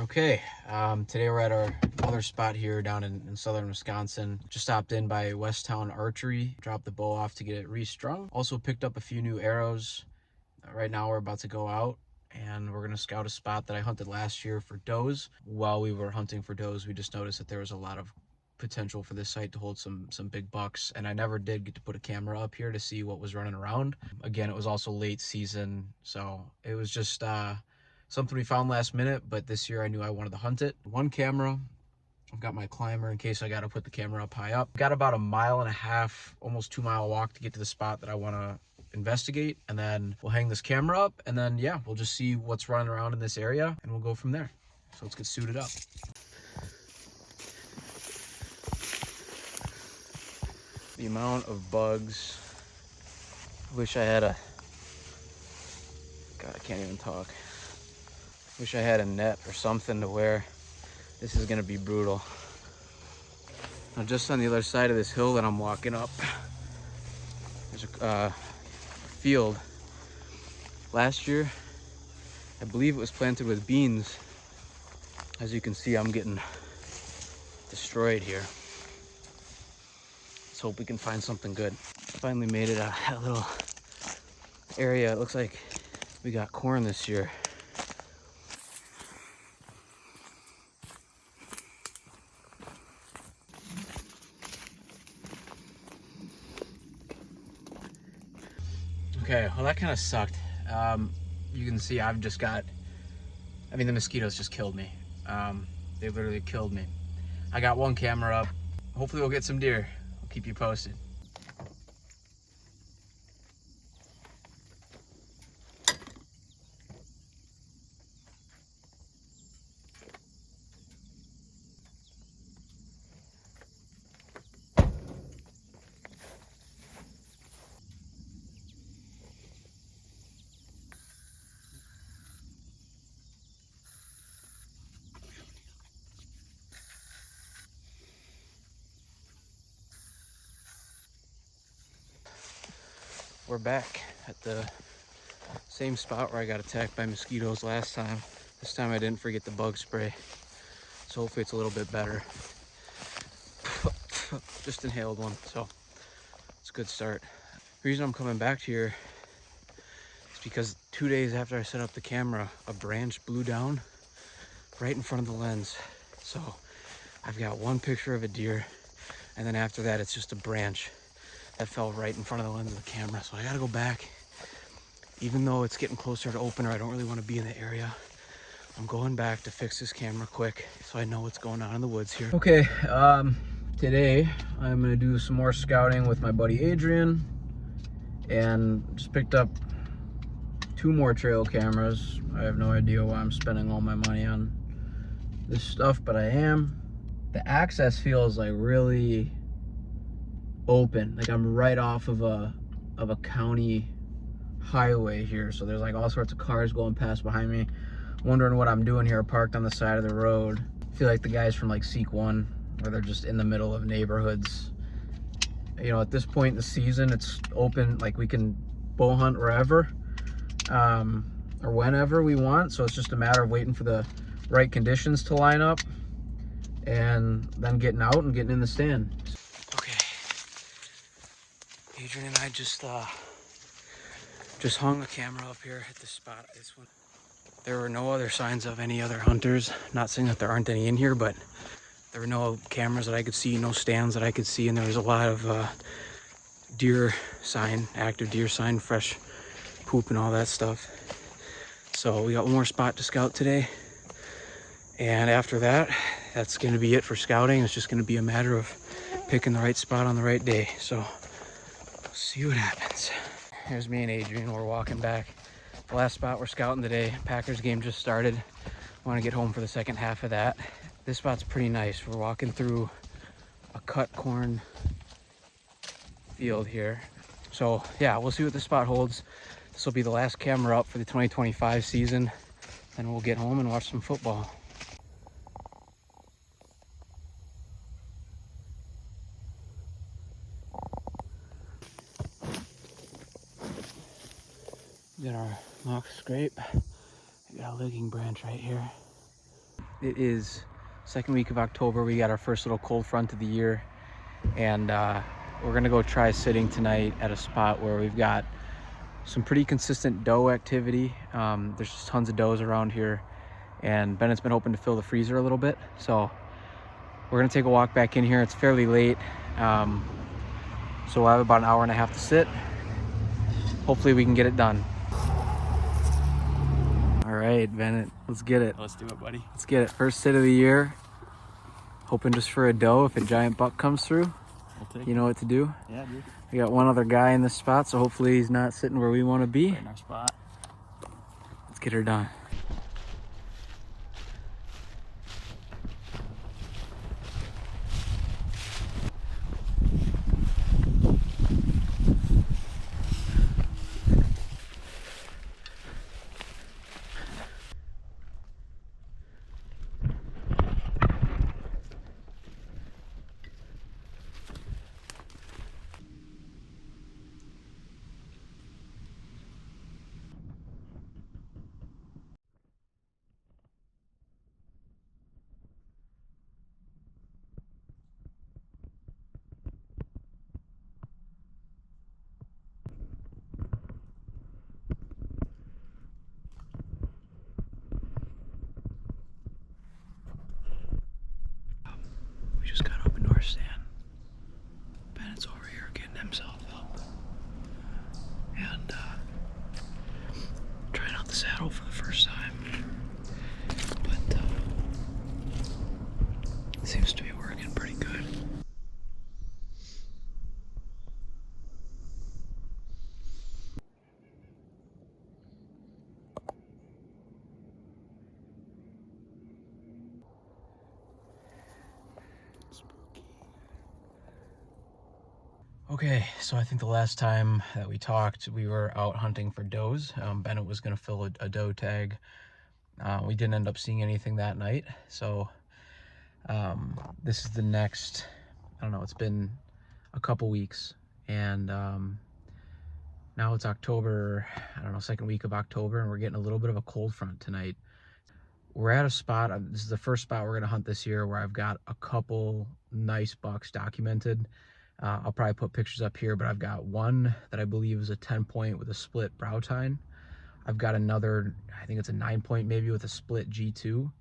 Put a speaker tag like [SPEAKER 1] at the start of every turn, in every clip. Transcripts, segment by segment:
[SPEAKER 1] Okay, today we're at our other spot here down in southern Wisconsin. Just stopped in by Westtown Archery, dropped the bow off to get it restrung. Also picked up a few new arrows. Right now we're about to go out and we're gonna scout a spot that I hunted last year for does. While we were hunting for does, we just noticed that there was a lot of potential for this site to hold some big bucks, and I never did get to put a camera up here to see what was running around. Again, it was also late season, so it was just something we found last minute, but this year I knew I wanted to hunt it. One camera, I've got my climber in case I got to put the camera up high up. Got about 1.5 miles, almost 2-mile walk to get to the spot that I want to investigate, and then we'll hang this camera up, and then yeah, we'll just see what's running around in this area and we'll go from there. So let's get suited up. The amount of bugs. I wish I had a, God, I can't even talk. Wish I had a net or something to wear. This is gonna be brutal. Now just on the other side of this hill that I'm walking up, there's a field. Last year, I believe it was planted with beans. As you can see, I'm getting destroyed here. Let's hope we can find something good. Finally made it out of that little area. It looks like we got corn this year. Okay, well that kind of sucked. You can see I've just got, the mosquitoes just killed me. They literally killed me. I got one camera up. Hopefully we'll get some deer. I'll keep you posted. We're back at the same spot where I got attacked by mosquitoes last time. This time I didn't forget the bug spray, so hopefully it's a little bit better. Just inhaled one, so it's a good start. The reason I'm coming back here is because 2 days after I set up the camera, a branch blew down right in front of the lens. So I've got one picture of a deer, and then after that it's just a branch that fell right in front of the lens of the camera. So I gotta go back. Even though it's getting closer to opener, I don't really want to be in the area. I'm going back to fix this camera quick so I know what's going on in the woods here. Okay, today I'm gonna do some more scouting with my buddy Adrian, and just picked up 2 more trail cameras. I have no idea why I'm spending all my money on this stuff, but I am. The access feels like really open, like I'm right off of a county highway here, so there's like all sorts of cars going past behind me, wondering what I'm doing here parked on the side of the road. I feel like the guys from like Seek 1, where they're just in the middle of neighborhoods. You know, at this point in the season, it's open, like we can bow hunt wherever or whenever we want, so it's just a matter of waiting for the right conditions to line up and then getting out and getting in the stand. Okay, Adrian and I just hung a camera up here at this spot. This one. There were no other signs of any other hunters. Not saying that there aren't any in here, but there were no cameras that I could see, no stands that I could see, and there was a lot of deer sign, active deer sign, fresh poop and all that stuff. So we got one more spot to scout today, and after that, that's going to be it for scouting. It's just going to be a matter of picking the right spot on the right day. So we'll see what happens. Here's me and Adrian. We're walking back. The last spot we're scouting today, Packers game just started. Want to get home for the second half of that. This spot's pretty nice. We're walking through a cut corn field here. So yeah, we'll see what this spot holds. This will be the last camera up for the 2025 season. Then we'll get home and watch some football. Got our mock scrape. We got a ligging branch right here. It is second week of October. We got our first little cold front of the year, and we're gonna go try sitting tonight at a spot where we've got some pretty consistent doe activity. There's just tons of does around here, and Bennett's been hoping to fill the freezer a little bit, so we're gonna take a walk back in here. It's fairly late, so we'll have about an hour and a half to sit. Hopefully we can get it done. All right, Bennett, let's get it.
[SPEAKER 2] Let's do it, buddy.
[SPEAKER 1] Let's get it. First sit of the year. Hoping just for a doe. If a giant buck comes through, you know what to do.
[SPEAKER 2] Yeah, dude.
[SPEAKER 1] We got one other guy in this spot, so hopefully he's not sitting where we want to be.
[SPEAKER 2] Right in our spot.
[SPEAKER 1] Let's get her done. We just got up into our stand. Bennett's over here getting himself up. And trying out the saddle for the first time. But it seems to be working pretty good. Okay, so I think the last time that we talked, we were out hunting for does. Bennett was going to fill a doe tag. We didn't end up seeing anything that night, so this is the next, I don't know, it's been a couple weeks, and now it's October, I don't know, second week of October, and we're getting a little bit of a cold front tonight. We're at a spot, this is the first spot we're going to hunt this year where I've got a couple nice bucks documented. I'll probably put pictures up here, but I've got one that I believe is a 10-point with a split brow tine. I've got another, I think it's a 9-point maybe with a split G2.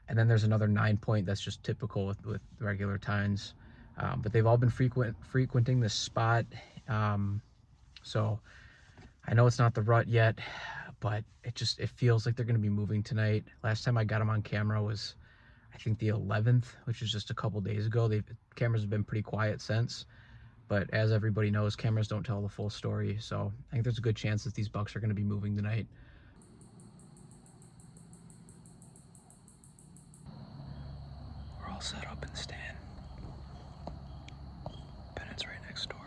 [SPEAKER 1] And then there's another 9-point that's just typical with regular tines. But they've all been frequenting this spot. So I know it's not the rut yet, but it feels like they're going to be moving tonight. Last time I got them on camera was, I think, the 11th, which was just a couple days ago. Cameras have been pretty quiet since. But as everybody knows, cameras don't tell the full story. So I think there's a good chance that these bucks are going to be moving tonight. We're all set up in the stand. Bennett's right next door.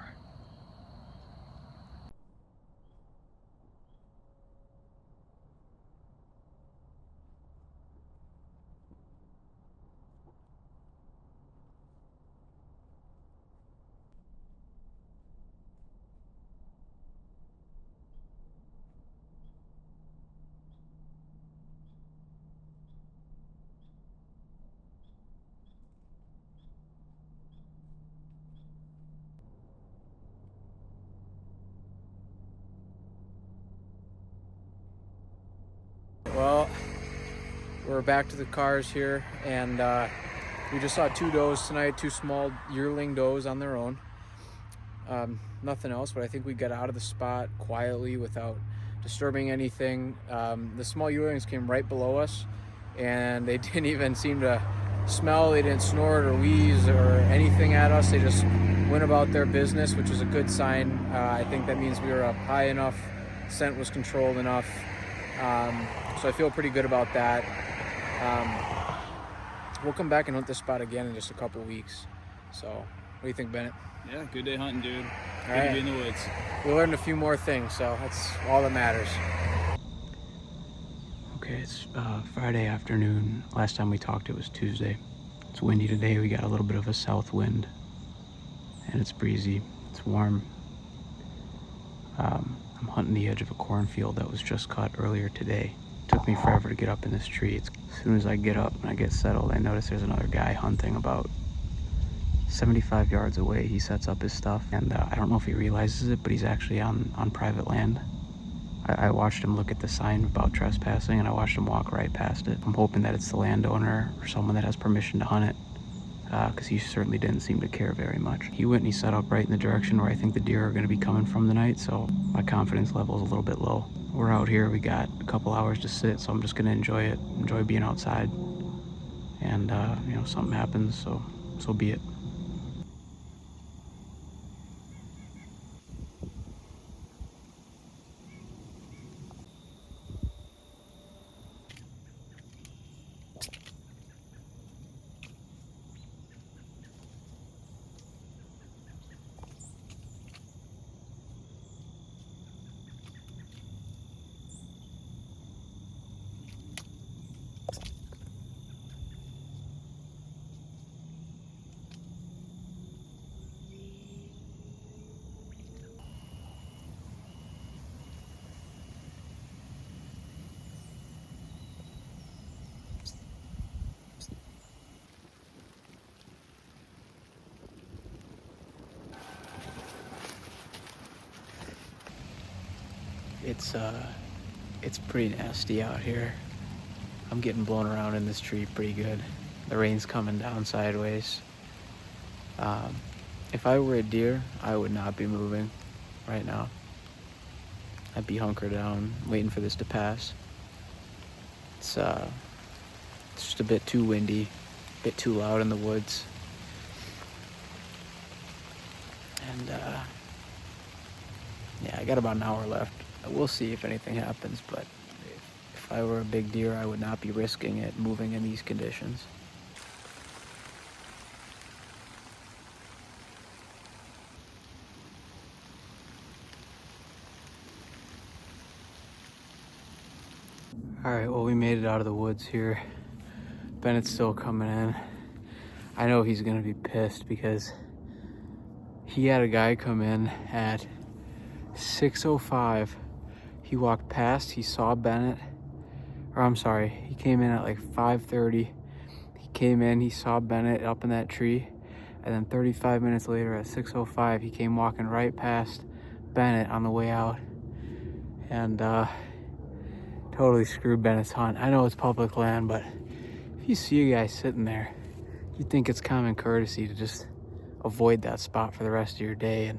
[SPEAKER 1] Well, we're back to the cars here, and we just saw two does tonight, two small yearling does on their own. Nothing else, but I think we got out of the spot quietly without disturbing anything. The small yearlings came right below us, and they didn't even seem to smell. They didn't snort or wheeze or anything at us. They just went about their business, which is a good sign. I think that means we were up high enough, scent was controlled enough. So I feel pretty good about that. We'll come back and hunt this spot again in just a couple weeks. So what do you think, Bennett?
[SPEAKER 2] Yeah, good day hunting, dude. Good
[SPEAKER 1] right.
[SPEAKER 2] to be in the woods.
[SPEAKER 1] We learned a few more things, so that's all that matters. Okay, it's Friday afternoon. Last time we talked, it was Tuesday. It's windy today. We got a little bit of a south wind, and it's breezy. It's warm. I'm hunting the edge of a cornfield that was just cut earlier today. Took me forever to get up in this tree. As soon as I get up and I get settled, I notice there's another guy hunting about 75 yards away. He sets up his stuff, and I don't know if he realizes it, but he's actually on private land. I watched him look at the sign about trespassing, and I watched him walk right past it. I'm hoping that it's the landowner or someone that has permission to hunt it, because he certainly didn't seem to care very much. He went and he set up right in the direction where I think the deer are going to be coming from tonight, so my confidence level is a little bit low. We're out here, we got a couple hours to sit, so I'm just going to enjoy it, enjoy being outside, and you know, something happens, so be it. It's pretty nasty out here. I'm getting blown around in this tree pretty good. The rain's coming down sideways. If I were a deer, I would not be moving right now. I'd be hunkered down, waiting for this to pass. It's just a bit too windy, a bit too loud in the woods. And yeah, I got about an hour left. We'll see if anything happens, but if I were a big deer, I would not be risking it moving in these conditions. All right, well, we made it out of the woods here. Bennett's still coming in. I know he's gonna be pissed because he had a guy come in at 6:05. He walked past, he saw Bennett, or I'm sorry, he came in at like 5:30. He came in, he saw Bennett up in that tree, and then 35 minutes later at 6:05, he came walking right past Bennett on the way out, and totally screwed Bennett's hunt. I know it's public land, but if you see a guy sitting there, you think it's common courtesy to just avoid that spot for the rest of your day. And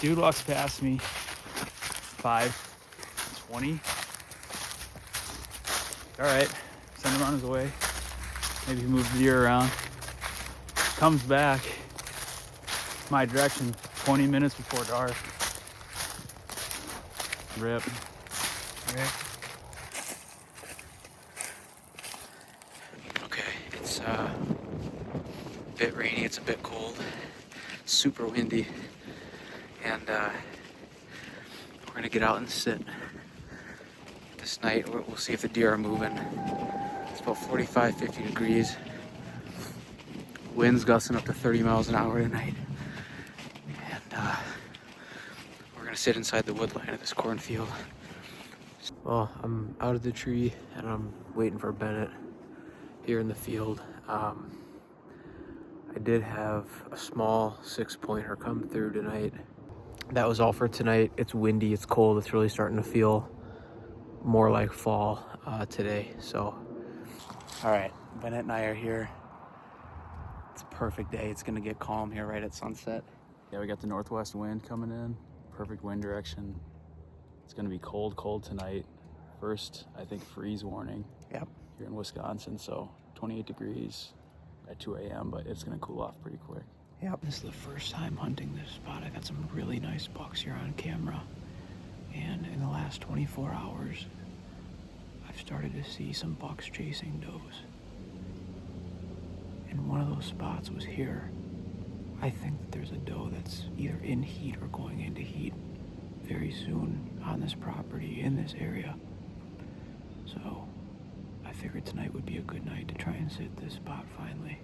[SPEAKER 2] Dude walks past me, 5:20. All right, send him on his way. Maybe move the deer around. Comes back my direction 20 minutes before dark. Rip.
[SPEAKER 1] okay, it's a bit rainy, it's a bit cold, super windy, and we're gonna get out and sit this night. We'll see if the deer are moving. It's about 45, 50 degrees. Wind's gusting up to 30 miles an hour tonight. And we're gonna sit inside the wood line of this cornfield. Well, I'm out of the tree and I'm waiting for Bennett here in the field. I did have a small 6-pointer come through tonight. That was all for tonight. It's windy, it's cold, it's really starting to feel more like fall today. So, all right, Bennett and I are here. It's a perfect day. It's gonna get calm here right at sunset.
[SPEAKER 2] Yeah, we got the northwest wind coming in. Perfect wind direction. It's gonna be cold tonight. First, I think, freeze warning.
[SPEAKER 1] Yep.
[SPEAKER 2] Here in Wisconsin, so 28 degrees at 2 a.m., but it's gonna cool off pretty quick.
[SPEAKER 1] Yep. This is the first time hunting this spot. I got some really nice bucks here on camera. And in the last 24 hours, I've started to see some bucks chasing does. And one of those spots was here. I think that there's a doe that's either in heat or going into heat very soon on this property in this area. So I figured tonight would be a good night to try and sit this spot finally.